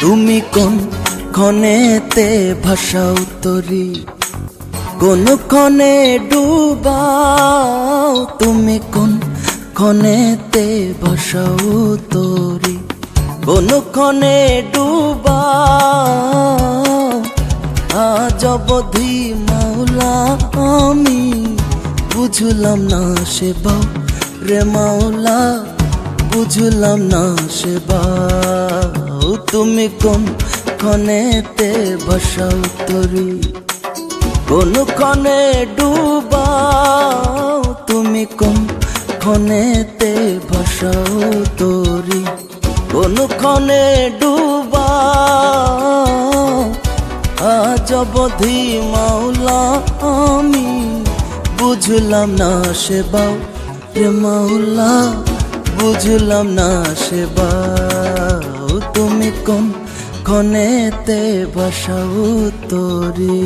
তুমি কোন ক্ষণেতে ভাষাও তরি, কোন ক্ষণে ডুবাও। তুমি কোন ক্ষণেতে ভাষাও তরি, কোন ক্ষণে ডুবাও। আজ অবধি মাওলা আমি বুঝলাম না সে বাও রে মাওলা, বুঝলাম না সে বাও। তুমি কোন ক্ষণেতে ভাষাও তরি, কোন ক্ষণে ডুবাও। তুমি কোন ক্ষণেতে ভাষাও তরি, কোন ক্ষণে ডুবাও। আজ অবধি মাওলা আমি বুঝলাম না সে বাও রে মাওলা, বুঝলাম না সে বাও। তুমি কোন ক্ষণেতে ভাষাও তরি।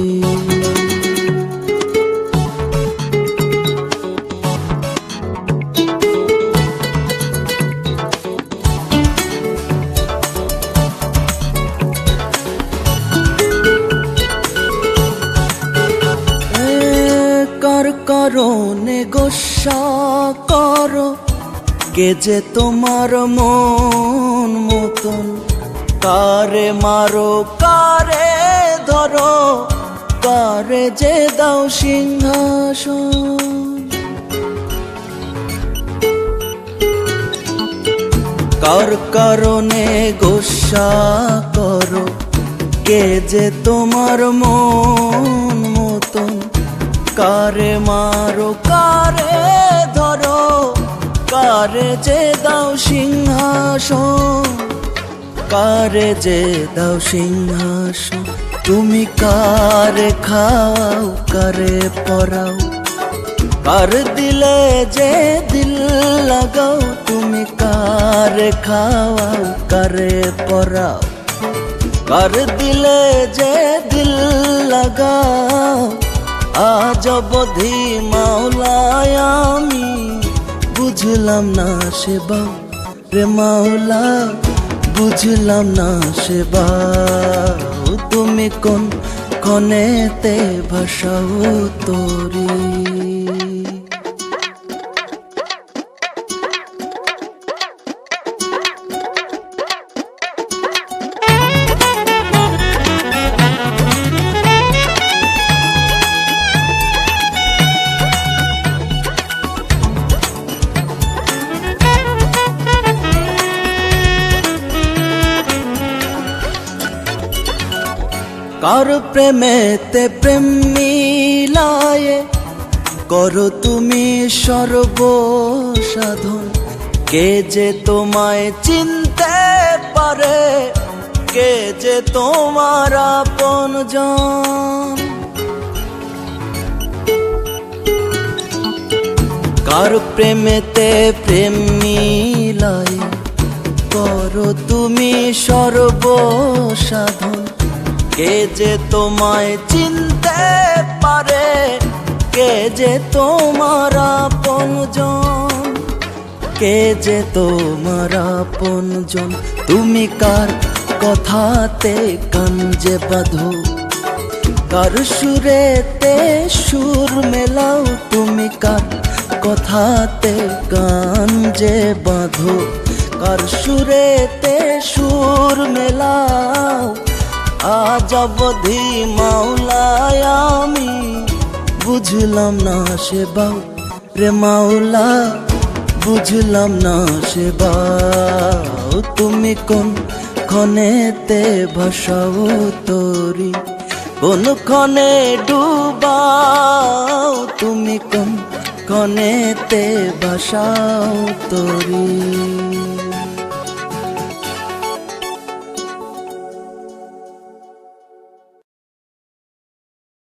কার কারণে গোসা করো, কে যে তোমার মন মতন। কারে মারো কারে ধরো, কারে যে দাও সিংহাসন। কার কারণে গোসা করো, কে যে তোমার মন মতন। কারে মারো কারে ধরো, কারে যে দাও সিংহাসন, কারে যে দাও সিংহাসন। তুমি কারে খাও কারে পরাও, কার দিলে যে দিল লাগাও। তুমি কারে খাওয়াও কারে পরাও, কার দিলে যে দিল লাগাও। আজ অবধি মাওলায় আমি বুঝলাম না সে বাও রে মাওলা, বুঝলাম না সে বাও। তুমি কোন ক্ষণেতে ভাষাও তরি। কার প্রেমেতে প্রেম মিলায়ে করো তুমি সর্বসাধন। কে যে তোমায় চিনতে পারে, কে যে তোমার আপনজন। কার প্রেমেতে প্রেম মিলায়ে করো তুমি সর্বসাধন। কে যে তোমায় চিনতে পারে, কে যে তোমার আপনজন, কে যে তোমার আপনজন। তুমি কার কথাতে কান যে বাঁধো, কার সুরেতে সুর মেলাও। তুমি কার কথাতে কান যে বাঁধো, কার সুরেতে সুর মেলাও। আজ অবধি মাওলায় আমি বুঝলাম না সে বাও রে মাওলা, বুঝলাম না সে বাও। তুমি কোন ক্ষণেতে ভাষাও তরি, কোন ক্ষণে ডুবাও। তুমি কোন ক্ষণেতে ভাষাও তরি।